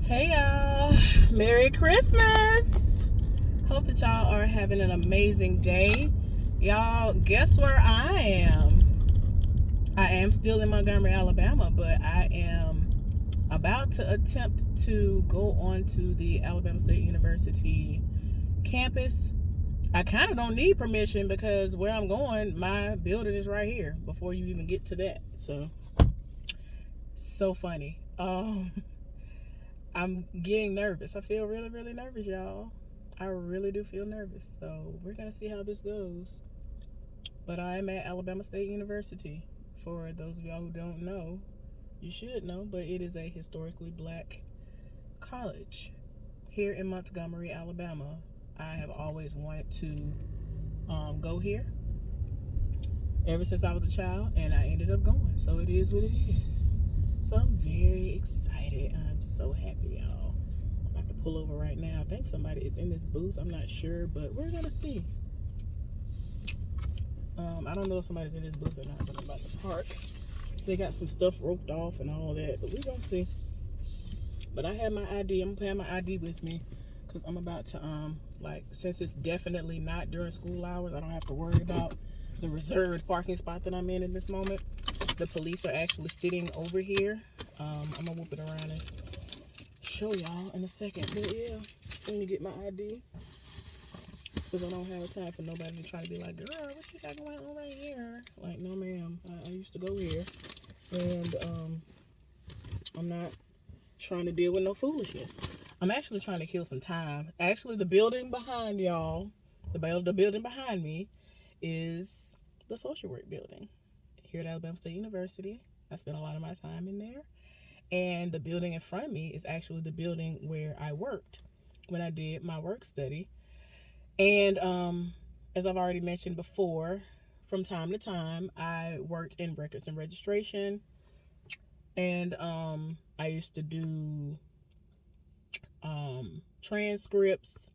Hey y'all, Merry Christmas. Hope that y'all are having an amazing day. Y'all, guess where I am? I am still in Montgomery, Alabama, but I am about to attempt to go onto the Alabama State University campus. I kind of don't need permission because where I'm going, my building is right here before you even get to that. So funny. I'm getting nervous. I feel really, really nervous, y'all. I really do feel nervous. So we're going to see how this goes. But I'm at Alabama State University. For those of y'all who don't know, you should know, but it is a historically black college here in Montgomery, Alabama. I have always wanted to go here ever since I was a child, and I ended up going. So it is what it is. So I'm very excited. I'm so happy, y'all. I'm about to pull over right now. I think somebody is in this booth. I'm not sure, but we're gonna see. I don't know if somebody's in this booth or not, but I'm about to park. They got some stuff roped off and all that, but we're gonna see. But I have my ID. I'm gonna have my ID with me because I'm about to since it's definitely not during school hours, I don't have to worry about the reserved parking spot that I'm in this moment. The police are actually sitting over here. I'm gonna whoop it around and show y'all in a second. But yeah, let me get my ID because I don't have time for nobody to try to be like, girl, what you got going on right here? Like, no ma'am, I used to go here, and I'm not trying to deal with no foolishness. I'm actually trying to kill some time. Actually, the building behind y'all, the building behind me is the social work building here at Alabama State University. I spent a lot of my time in there. And the building in front of me is actually the building where I worked when I did my work study. And as I've already mentioned before, from time to time, I worked in records and registration. And I used to do transcripts.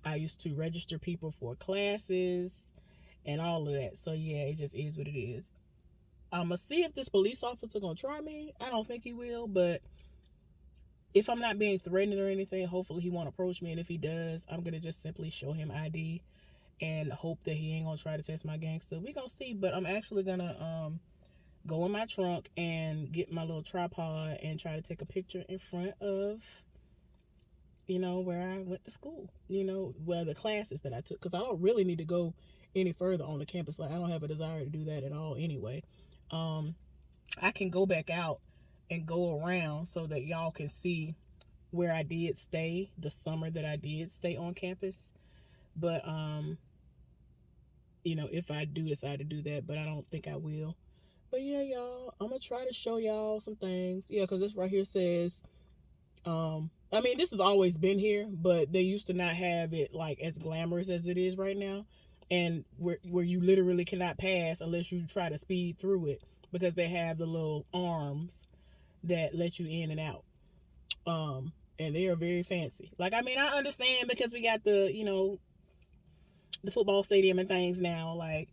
I used to register people for classes and all of that. So yeah, it just is what it is. I'm gonna see if this police officer gonna try me. I don't think he will, but if I'm not being threatened or anything, hopefully he won't approach me. And if he does, I'm gonna just simply show him ID and hope that he ain't gonna try to test my gangster. We gonna see, but I'm actually gonna go in my trunk and get my little tripod and try to take a picture in front of, where I went to school, where the classes that I took, because I don't really need to go any further on the campus. Like, I don't have a desire to do that at all anyway. I can go back out and go around so that y'all can see where I did stay the summer that I did stay on campus. But if I do decide to do that, but I don't think I will. But yeah, y'all, I'm gonna try to show y'all some things. Yeah, because this right here says this has always been here, but they used to not have it like as glamorous as it is right now, and where you literally cannot pass unless you try to speed through it because they have the little arms that let you in and out. And they are very fancy. Like, I understand because we got the football stadium and things now. Like,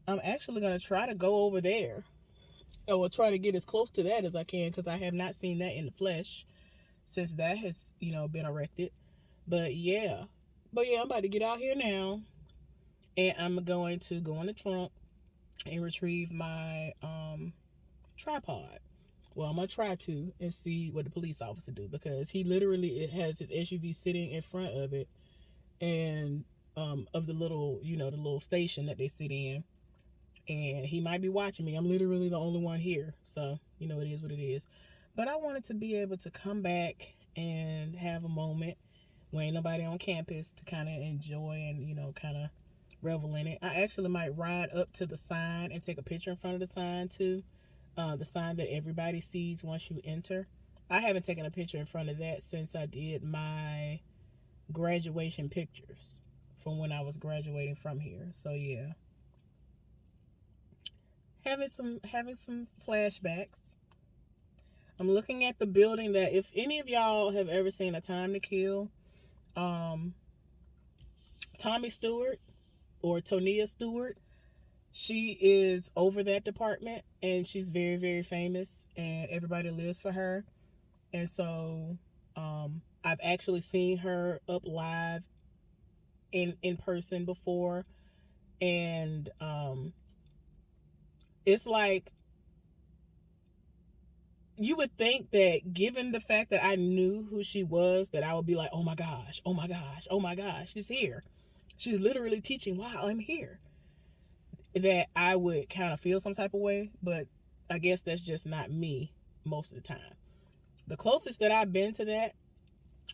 I'm actually gonna try to go over there. I will try to get as close to that as I can because I have not seen that in the flesh since that has, been erected. But yeah, I'm about to get out here now, and I'm going to go in the trunk and retrieve my tripod. Well, I'm gonna try to and see what the police officer do because he literally has his SUV sitting in front of it, and of the little, the little station that they sit in, and he might be watching me. I'm literally the only one here, so it is what it is. But I wanted to be able to come back and have a moment when ain't nobody on campus to kind of enjoy and kind of revel in it. I actually might ride up to the sign and take a picture in front of the sign too. The sign that everybody sees once you enter. I haven't taken a picture in front of that since I did my graduation pictures from when I was graduating from here. So yeah, having some flashbacks. I'm looking at the building that, if any of y'all have ever seen A Time to Kill, Tommy Stewart or Tonia Stewart, she is over that department, and she's very, very famous, and everybody lives for her. And so I've actually seen her up live in person before, and it's like, you would think that given the fact that I knew who she was, that I would be like, oh my gosh, oh my gosh, oh my gosh, she's here. She's literally teaching while I'm here. That I would kind of feel some type of way, but I guess that's just not me most of the time. The closest that I've been to that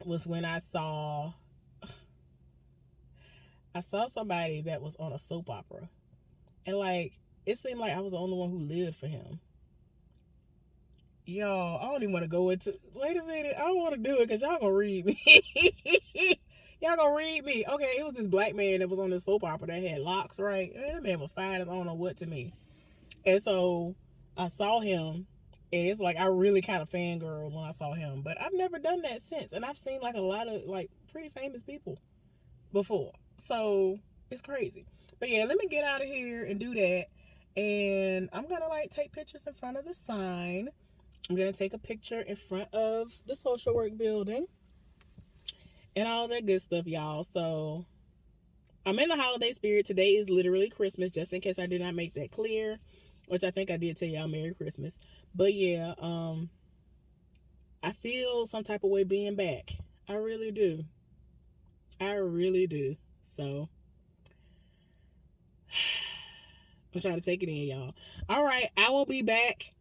was when I saw somebody that was on a soap opera. And like, it seemed like I was the only one who lived for him. Y'all, I don't even want to go into, wait a minute, I don't want to do it because y'all gonna read me. Y'all gonna read me. Okay, it was this black man that was on this soap opera that had locks, right? And that man was fine as I don't know what to me. And so I saw him, and it's like I really kind of fangirled when I saw him. But I've never done that since. And I've seen like a lot of like pretty famous people before. So it's crazy. But yeah, let me get out of here and do that. And I'm gonna like take pictures in front of the sign. I'm going to take a picture in front of the social work building and all that good stuff, y'all. So I'm in the holiday spirit. Today is literally Christmas, just in case I did not make that clear, which I think I did tell y'all Merry Christmas. But yeah, I feel some type of way being back. I really do. I really do. So I'm trying to take it in, y'all. All right, I will be back.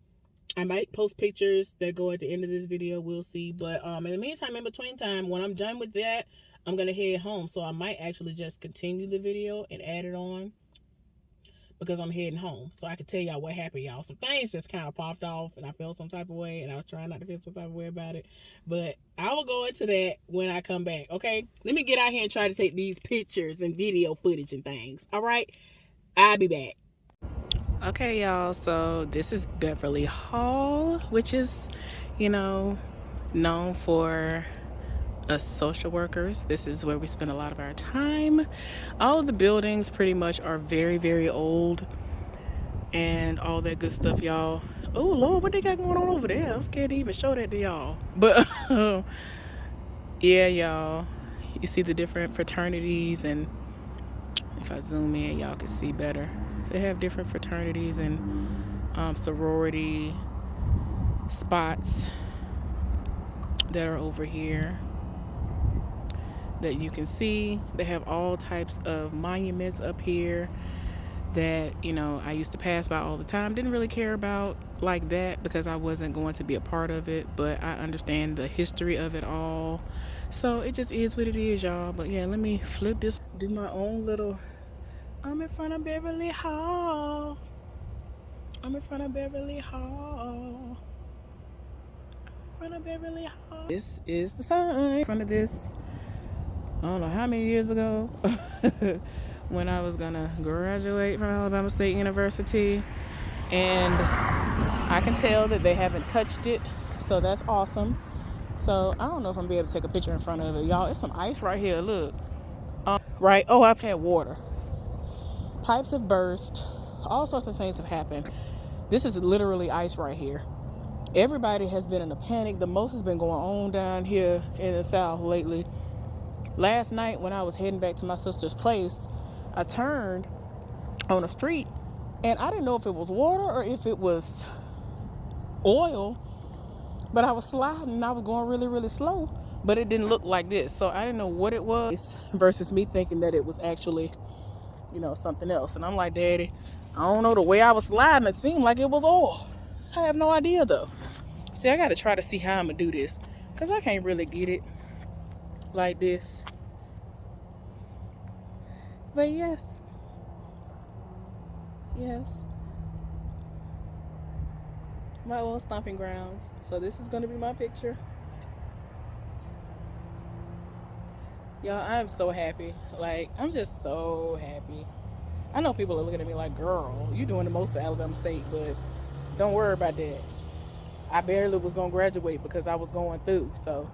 I might post pictures that go at the end of this video. We'll see. But in the meantime, in between time, when I'm done with that, I'm going to head home. So I might actually just continue the video and add it on because I'm heading home. So I can tell y'all what happened, y'all. Some things just kind of popped off and I felt some type of way. And I was trying not to feel some type of way about it. But I will go into that when I come back. Okay? Let me get out here and try to take these pictures and video footage and things. All right? I'll be back. Okay, y'all, so this is Beverly Hall, which is, known for us social workers. This is where we spend a lot of our time. All of the buildings pretty much are very, very old and all that good stuff, y'all. Oh, Lord, what they got going on over there? I'm scared to even show that to y'all. But, yeah, y'all, you see the different fraternities, and if I zoom in, y'all can see better. They have different fraternities and sorority spots that are over here that you can see. They have all types of monuments up here that, I used to pass by all the time. Didn't really care about like that because I wasn't going to be a part of it, but I understand the history of it all. So it just is what it is, y'all. But yeah, let me flip this, do my own little... I'm in front of Beverly Hall. I'm in front of Beverly Hall. I'm in front of Beverly Hall. This is the sign in front of this. I don't know how many years ago when I was gonna graduate from Alabama State University. And I can tell that they haven't touched it. So that's awesome. So I don't know if I'm gonna be able to take a picture in front of it. Y'all, it's some ice right here, look. Right, oh, I've had water. Pipes have burst. All sorts of things have happened. This is literally ice right here. Everybody has been in a panic. The most has been going on down here in the South lately. Last night when I was heading back to my sister's place, I turned on a street and I didn't know if it was water or if it was oil, but I was sliding and I was going really, really slow, but it didn't look like this. So I didn't know what it was versus me thinking that it was actually something else. And I'm like, Daddy, I don't know, the way I was sliding, it seemed like it was oil. I have no idea though. See, I gotta try to see how I'm gonna do this because I can't really get it like this. But yes, my old stomping grounds. So this is gonna be my picture. Y'all, I'm so happy. Like, I'm just so happy. I know people are looking at me like, girl, you doing the most for Alabama State, but don't worry about that. I barely was going to graduate because I was going through, so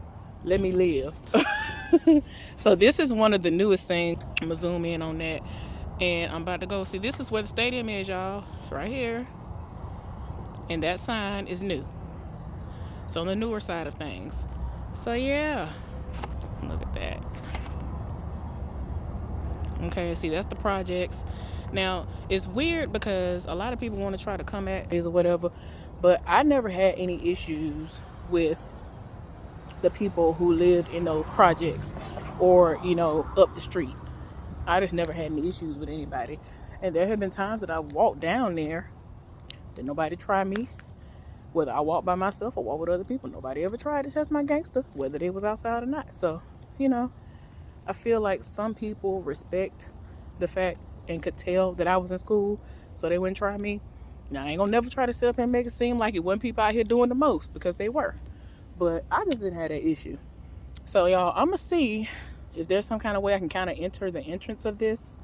let me live. So this is one of the newest things. I'm going to zoom in on that, and I'm about to go. See, this is where the stadium is, y'all, right here. And that sign is new. So on the newer side of things. So yeah, look at that. Okay, see, that's the projects. Now, it's weird because a lot of people want to try to come at this or whatever, but I never had any issues with the people who lived in those projects or, you know, up the street. I just never had any issues with anybody. And there have been times that I walked down there that nobody tried me. Whether I walk by myself or walk with other people, nobody ever tried to test my gangster, whether they was outside or not. So, you know, I feel like some people respect the fact and could tell that I was in school, so they wouldn't try me. Now, I ain't gonna never try to sit up and make it seem like it wasn't people out here doing the most, because they were. But I just didn't have that issue. So, y'all, I'm gonna see if there's some kind of way I can kind of enter the entrance of this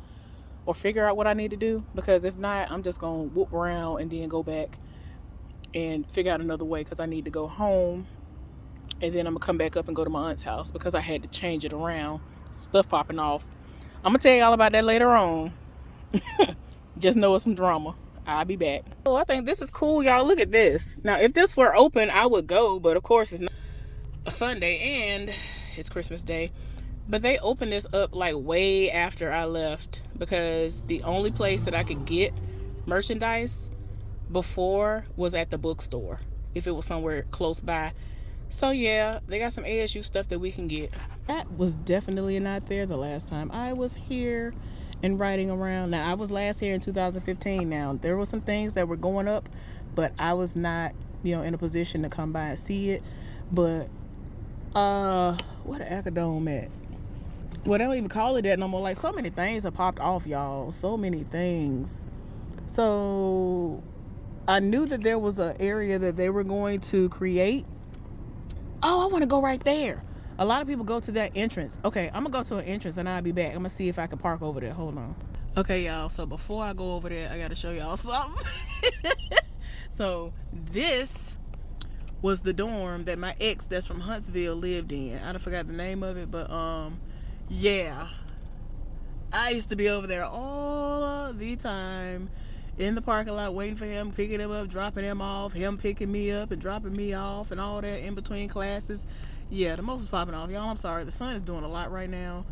or figure out what I need to do, because if not, I'm just gonna whoop around and then go back and figure out another way, because I need to go home, and then I'm gonna come back up and go to my aunt's house because I had to change it around. Stuff popping off. I'm gonna tell y'all about that later on. Just know it's some drama. I'll be back. Oh, I think this is cool, y'all. Look at this. Now, if this were open, I would go, but of course it's not a Sunday and it's Christmas Day. But they opened this up like way after I left, because the only place that I could get merchandise before was at the bookstore, if it was somewhere close by. So yeah, they got some ASU stuff that we can get. That was definitely not there the last time I was here and riding around. Now, I was last here in 2015. Now, there were some things that were going up, but I was not, you know, in a position to come by and see it. But what an Acadome at? Well, they don't even call it that no more. Like, so many things have popped off, y'all. So many things. So I knew that there was an area that they were going to create. Oh, I want to go right there. A lot of people go to that entrance. Okay, I'm gonna go to an entrance and I'll be back. I'm gonna see if I can park over there. Hold on. Okay, y'all, so before I go over there, I gotta show y'all something. So this was the dorm that my ex that's from Huntsville lived in. I don't forgot the name of it, but yeah, I used to be over there all the time in the parking lot waiting for him, picking him up, dropping him off, him picking me up and dropping me off, and all that in between classes. Yeah, the most was popping off. Y'all, I'm sorry, the sun is doing a lot right now,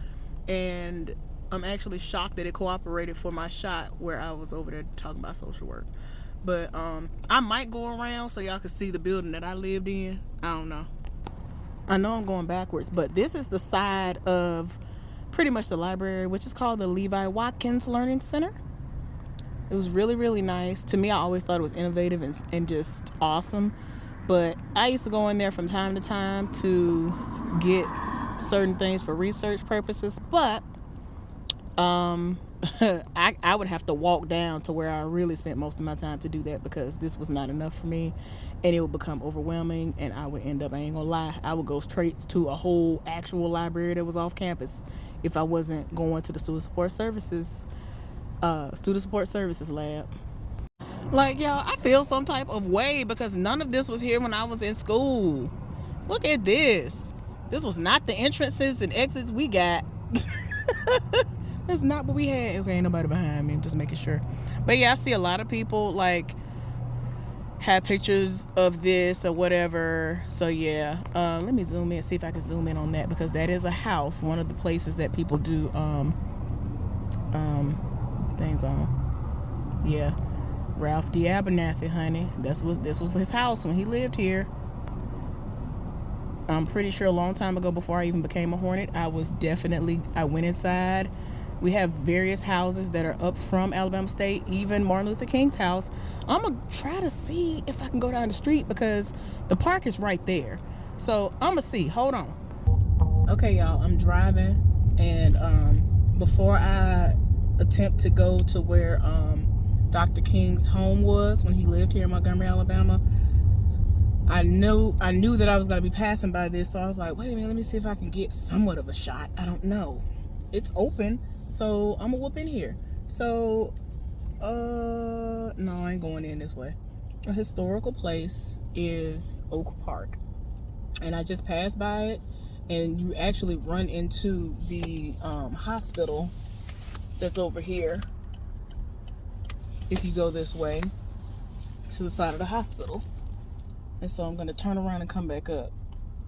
and I'm actually shocked that it cooperated for my shot where I was over there talking about social work. But I might go around so y'all can see the building that I lived in. I don't know. I know I'm going backwards, but this is the side of pretty much the library, which is called the Levi Watkins Learning Center. It was really, really nice. To me, I always thought it was innovative and just awesome. But I used to go in there from time to time to get certain things for research purposes. But I would have to walk down to where I really spent most of my time to do that, because this was not enough for me, and it would become overwhelming, and I would end up, I ain't gonna lie, I would go straight to a whole actual library that was off campus if I wasn't going to the student support services lab. Like, y'all, I feel some type of way because none of this was here when I was in school. Look at this. This was not the entrances and exits we got. That's not what we had. Okay, ain't nobody behind me. I'm just making sure. But yeah, I see a lot of people like have pictures of this or whatever. So yeah, let me zoom in, see if I can zoom in on that, because that is a house, one of the places that people do things on. Yeah, Ralph D. Abernathy, honey. This was his house when he lived here. I'm pretty sure a long time ago, before I even became a Hornet, I went inside. We have various houses that are up from Alabama State, even Martin Luther King's house. I'm going to try to see if I can go down the street, because the park is right there. So I'm going to see. Hold on. Okay, y'all, I'm driving. And before I attempt to go to where Dr. King's home was when he lived here in Montgomery, Alabama, I knew that I was going to be passing by this, so I was like, wait a minute, let me see if I can get somewhat of a shot. I don't know. It's open, so I'm going to whoop in here. So, no, I ain't going in this way. A historical place is Oak Park, and I just passed by it, and you actually run into the hospital that's over here if you go this way to the side of the hospital. And so I'm going to turn around and come back up.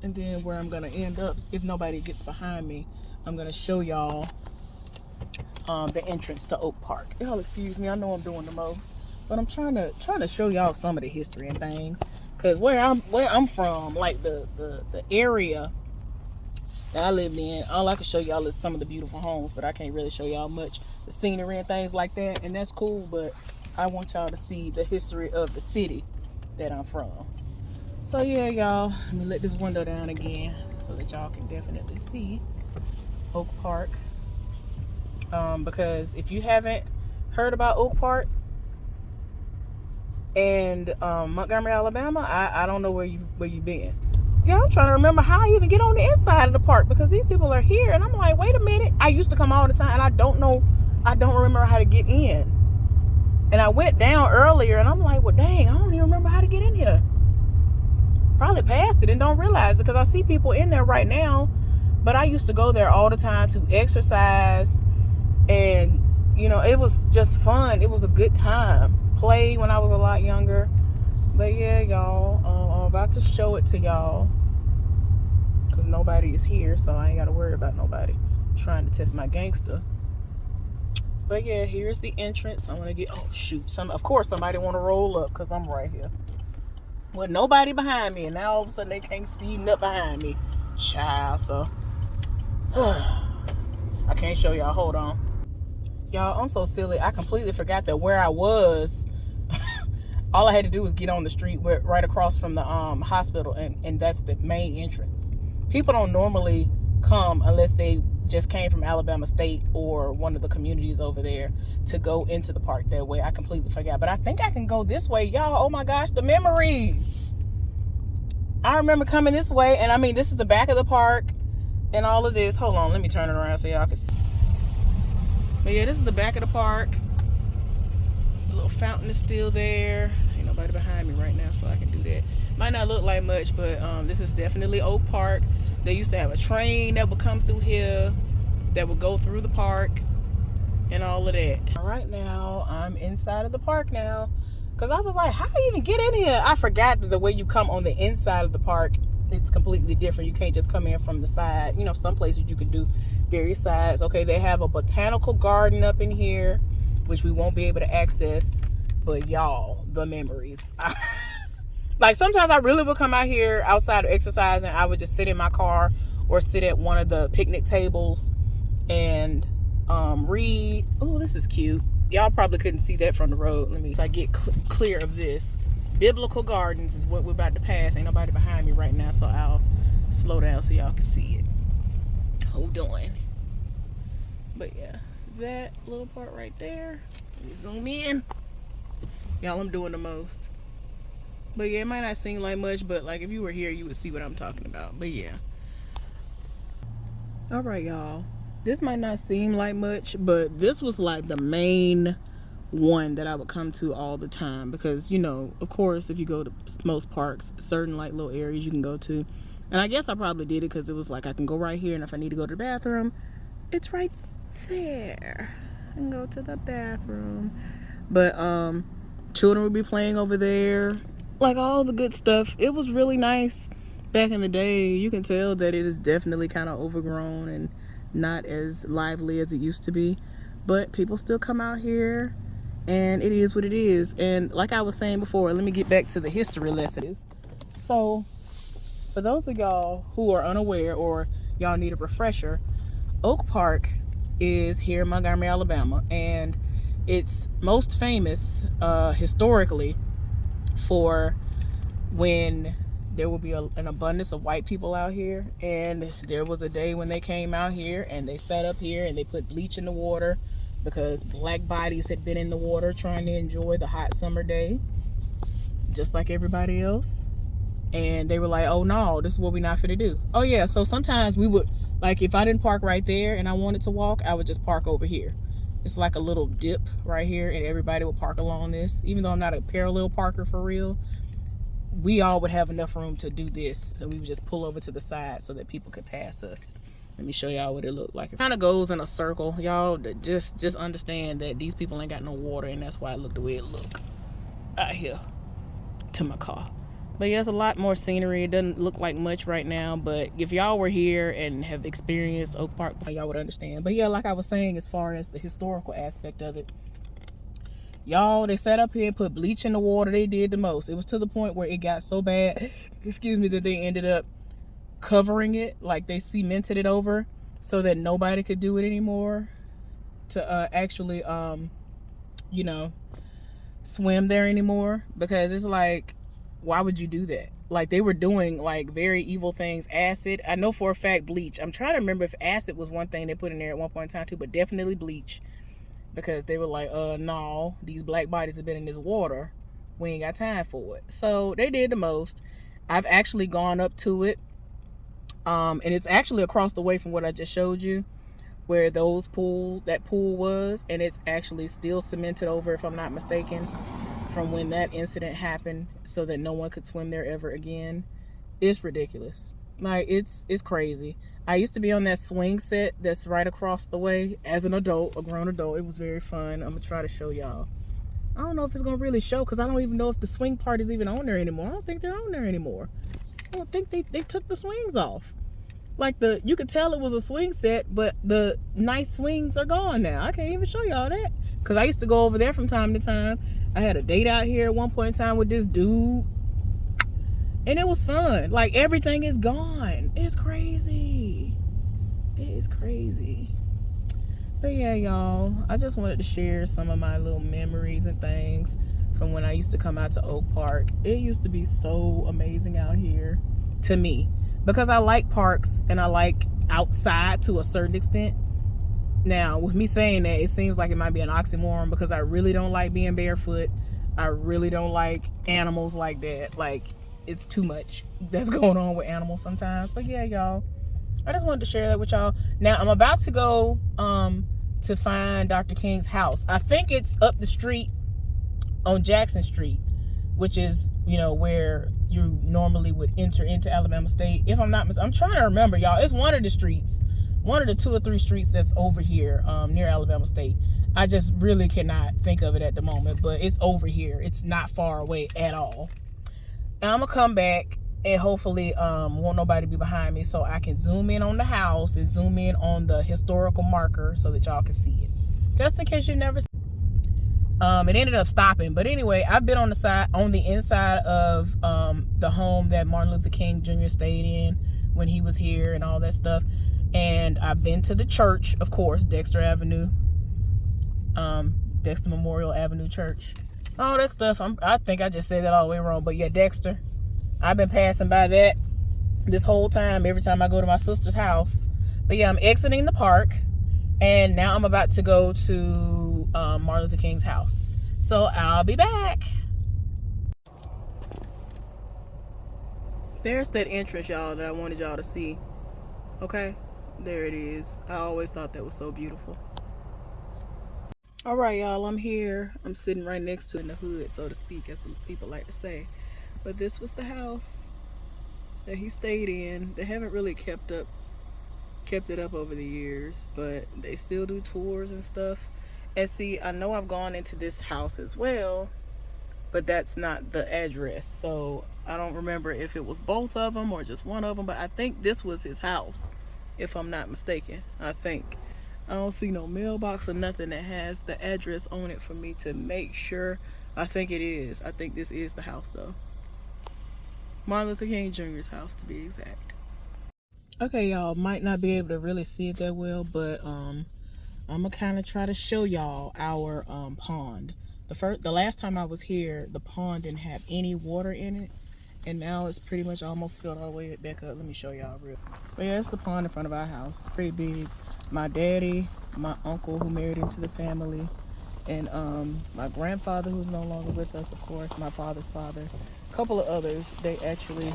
And then where I'm gonna end up, if nobody gets behind me, I'm gonna show y'all the entrance to Oak Park. Y'all excuse me, I know I'm doing the most, but I'm trying to show y'all some of the history and things. Cause where I'm from, like the area that I lived in, all I can show y'all is some of the beautiful homes, but I can't really show y'all much the scenery and things like that, and that's cool, but I want y'all to see the history of the city that I'm from. So yeah, y'all, let me let this window down again so that y'all can definitely see Oak Park. Because if you haven't heard about Oak Park and Montgomery, Alabama, I don't know where you've been. Yeah, I'm trying to remember how I even get on the inside of the park, because these people are here and I'm like, wait a minute. I used to come all the time and I don't remember how to get in. And I went down earlier and I'm like, well, dang, I don't even remember how to get in here. Probably passed it and don't realize it, because I see people in there right now, but I used to go there all the time to exercise, and you know, it was just fun. It was a good time. Played when I was a lot younger. But yeah, y'all, I'm about to show it to y'all because nobody is here, so I ain't got to worry about nobody trying to test my gangster. But yeah, here's the entrance. I'm gonna get, oh shoot, of course somebody want to roll up because I'm right here with nobody behind me, and now all of a sudden they can't speed up behind me, child. So I can't show y'all. Hold on, y'all. I'm so silly. I completely forgot that where I was. All I had to do was get on the street right across from the hospital, and that's the main entrance. People don't normally come unless they just came from Alabama State or one of the communities over there to go into the park that way. I completely forgot, but I think I can go this way, y'all. Oh my gosh, the memories. I remember coming this way, and I mean, this is the back of the park and all of this. Hold on, let me turn it around so y'all can see. But yeah, this is the back of the park. The little fountain is still there. Ain't nobody behind me right now, so I can do that. Might not look like much, but this is definitely Oak Park. They used to have a train that would come through here that would go through the park and all of that. All right, now I'm inside of the park now, because I was like, how do you even get in here? I forgot that the way you come on the inside of the park, it's completely different. You can't just come in from the side. You know, some places you can do various sides. Okay, they have a botanical garden up in here, which we won't be able to access, but y'all, the memories. Like, sometimes I really would come out here outside of exercising. I would just sit in my car or sit at one of the picnic tables and read. Oh, this is cute. Y'all probably couldn't see that from the road. Let me, if I get clear of this. Biblical Gardens is what we're about to pass. Ain't nobody behind me right now, so I'll slow down so y'all can see it. Hold on. But yeah, that little part right there. Let me zoom in. Y'all, I'm doing the most. But yeah, it might not seem like much, but like if you were here, you would see what I'm talking about. But yeah. All right, y'all. This might not seem like much, but this was like the main one that I would come to all the time, because, you know, of course, if you go to most parks, certain like little areas you can go to. And I guess I probably did it because it was like I can go right here, and if I need to go to the bathroom, it's right there. I can go to the bathroom. But children would be playing over there. Like all the good stuff. It was really nice back in the day. You can tell that it is definitely kind of overgrown and not as lively as it used to be, but people still come out here, and it is what it is. And like I was saying before, let me get back to the history lessons. So for those of y'all who are unaware or y'all need a refresher, Oak Park is here in Montgomery, Alabama, and it's most famous historically for when there will be an abundance of white people out here. And there was a day when they came out here and they sat up here and they put bleach in the water because black bodies had been in the water trying to enjoy the hot summer day just like everybody else. And they were like, oh no, this is what we're not finna do. Oh yeah, so sometimes we would, like, if I didn't park right there and I wanted to walk, I would just park over here. It's like a little dip right here, and everybody would park along this. Even though I'm not a parallel parker for real, we all would have enough room to do this. So we would just pull over to the side so that people could pass us. Let me show y'all what it looked like. It kind of goes in a circle. Y'all just understand that these people ain't got no water, and that's why it looked the way it looked out here to my car. But yeah, it's a lot more scenery. It doesn't look like much right now, but if y'all were here and have experienced Oak Park, y'all would understand. But yeah, like I was saying, as far as the historical aspect of it, y'all, they sat up here and put bleach in the water. They did the most. It was to the point where it got so bad, excuse me, that they ended up covering it, like they cemented it over so that nobody could do it anymore to actually you know, swim there anymore. Because it's like, why would you do that? Like, they were doing like very evil things. Acid, I know for a fact. Bleach, I'm trying to remember if acid was one thing they put in there at one point in time too, but definitely bleach, because they were like, no, these black bodies have been in this water, we ain't got time for it. So they did the most. I've actually gone up to it, and it's actually across the way from what I just showed you, where that pool was, and it's actually still cemented over, if I'm not mistaken, from when that incident happened, so that no one could swim there ever again. It's ridiculous. Like, it's crazy. I used to be on that swing set that's right across the way as an adult, a grown adult. It was very fun. I'm gonna try to show y'all. I don't know if it's gonna really show, because I don't even know if the swing part is even on there anymore. I don't think they're on there anymore. I don't think they took the swings off. Like, you could tell it was a swing set, but the nice swings are gone now. I can't even show y'all that, because I used to go over there from time to time. I had a date out here at one point in time with this dude, and it was fun. Like, everything is gone. It's crazy. It is crazy. But yeah, y'all, I just wanted to share some of my little memories and things from when I used to come out to Oak Park. It used to be so amazing out here to me, because I like parks and I like outside to a certain extent. Now, with me saying that, it seems like it might be an oxymoron, because I really don't like being barefoot. I really don't like animals like that. Like, it's too much that's going on with animals sometimes. But yeah, y'all, I just wanted to share that with y'all. Now, I'm about to go to find Dr. King's house. I think it's up the street on Jackson Street, which is, you know, where you normally would enter into Alabama State. If I'm not I'm trying to remember, y'all. It's one of the streets, one of the 2 or 3 streets that's over here near Alabama State. I just really cannot think of it at the moment, but it's over here. It's not far away at all. And I'm gonna come back, and hopefully won't nobody be behind me, so I can zoom in on the house and zoom in on the historical marker so that y'all can see it, just in case you've never seen it. It ended up stopping, but anyway, I've been on the inside of the home that Martin Luther King Jr. stayed in when he was here and all that stuff. And I've been to the church, of course, Dexter Memorial Avenue Church, all that stuff. I think I just said that all the way wrong, but yeah, Dexter. I've been passing by that this whole time, every time I go to my sister's house. But yeah, I'm exiting the park, and now I'm about to go to Martin Luther King's house. So I'll be back. There's that entrance, y'all, that I wanted y'all to see. Okay, there it is. I always thought that was so beautiful. All right, y'all, I'm here. I'm sitting right next to in the hood, so to speak, as the people like to say. But this was the house that he stayed in. They haven't really kept it up over the years, but they still do tours and stuff. And see, I know I've gone into this house as well, but that's not the address, so I don't remember if it was both of them or just one of them. But I think this was his house, if I'm not mistaken. I think I don't see no mailbox or nothing that has the address on it for me to make sure. I think it is. I think this is the house, though. Martin Luther King Jr.'s house, to be exact. Okay, y'all, might not be able to really see it that well, but I'm gonna kind of try to show y'all our pond. The last time I was here, the pond didn't have any water in it, and now it's pretty much almost filled all the way back up. Let me show y'all real. But yeah, it's the pond in front of our house. It's pretty big. My daddy, my uncle who married into the family, and my grandfather, who's no longer with us, of course, my father's father, a couple of others, they actually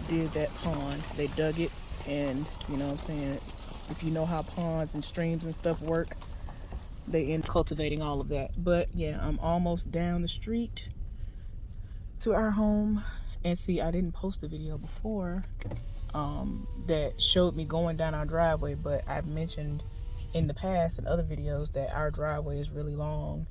did that pond. They dug it, and you know what I'm saying, if you know how ponds and streams and stuff work, they end cultivating all of that. But yeah, I'm almost down the street to our home. And see, I didn't post a video before that showed me going down our driveway, but I've mentioned in the past in other videos that our driveway is really long,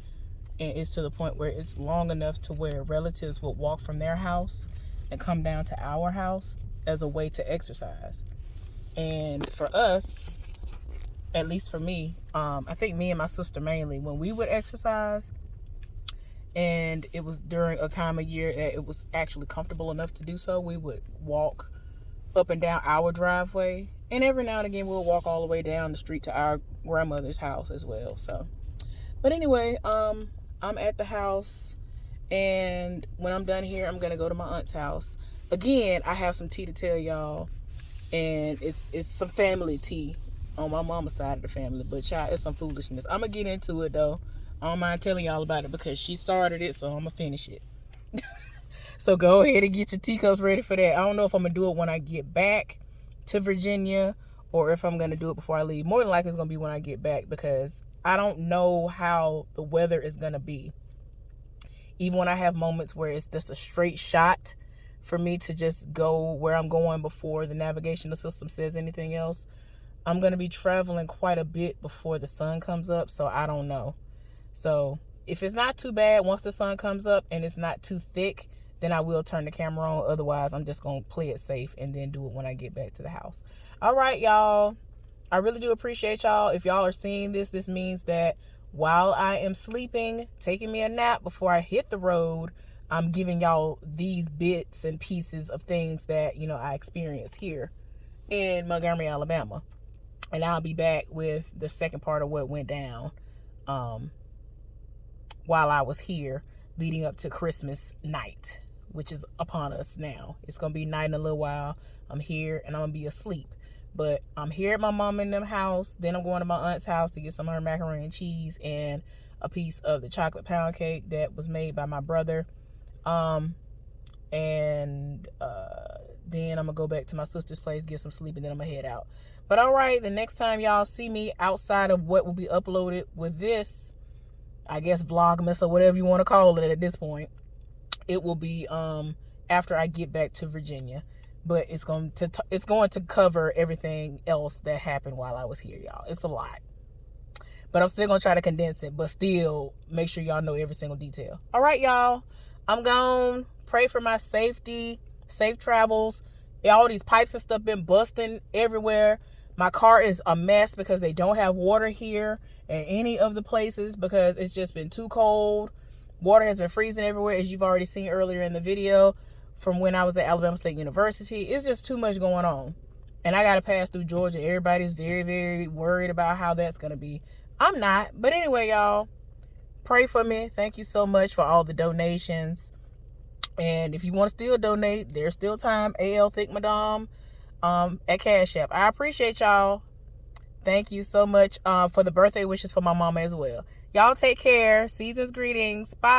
and it's to the point where it's long enough to where relatives would walk from their house and come down to our house as a way to exercise. And for us, at least for me, I think me and my sister mainly, when we would exercise, and it was during a time of year that it was actually comfortable enough to do so, we would walk up and down our driveway, and every now and again we'll walk all the way down the street to our grandmother's house as well. So, but anyway, I'm at the house, and when I'm done here, I'm gonna go to my aunt's house. Again, I have some tea to tell y'all, and it's some family tea on my mama's side of the family, but y'all, it's some foolishness. I'm gonna get into it though. I don't mind telling y'all about it because she started it, so I'm gonna finish it. So go ahead and get your teacups ready for that. I don't know if I'm gonna do it when I get back to Virginia or if I'm gonna do it before I leave. More than likely it's gonna be when I get back, because I don't know how the weather is gonna be. Even when I have moments where it's just a straight shot for me to just go where I'm going before the navigational system says anything else, I'm going to be traveling quite a bit before the sun comes up, so I don't know. So if it's not too bad once the sun comes up and it's not too thick, then I will turn the camera on. Otherwise, I'm just going to play it safe and then do it when I get back to the house. All right, y'all. I really do appreciate y'all. If y'all are seeing this, this means that while I am sleeping, taking me a nap before I hit the road, I'm giving y'all these bits and pieces of things that, you know, I experienced here in Montgomery, Alabama. And I'll be back with the second part of what went down while I was here leading up to Christmas night, which is upon us now. It's going to be night in a little while. I'm here and I'm going to be asleep. But I'm here at my mom and them house. Then I'm going to my aunt's house to get some of her macaroni and cheese and a piece of the chocolate pound cake that was made by my brother. Then I'm going to go back to my sister's place, get some sleep, and then I'm going to head out. But all right, the next time y'all see me outside of what will be uploaded with this, I guess Vlogmas or whatever you want to call it at this point, it will be after I get back to Virginia. But it's going to cover everything else that happened while I was here, y'all. It's a lot. But I'm still going to try to condense it, but still make sure y'all know every single detail. All right, y'all. I'm gone. Pray for my safety, safe travels. All these pipes and stuff been busting everywhere. My car is a mess because they don't have water here at any of the places because it's just been too cold. Water has been freezing everywhere, as you've already seen earlier in the video from when I was at Alabama State University. It's just too much going on. And I got to pass through Georgia. Everybody's very, very worried about how that's going to be. I'm not. But anyway, y'all, pray for me. Thank you so much for all the donations. And if you want to still donate, there's still time. AL Thick Madame at Cash App. I appreciate y'all. Thank you so much for the birthday wishes for my mama as well. Y'all take care. Season's greetings. Bye.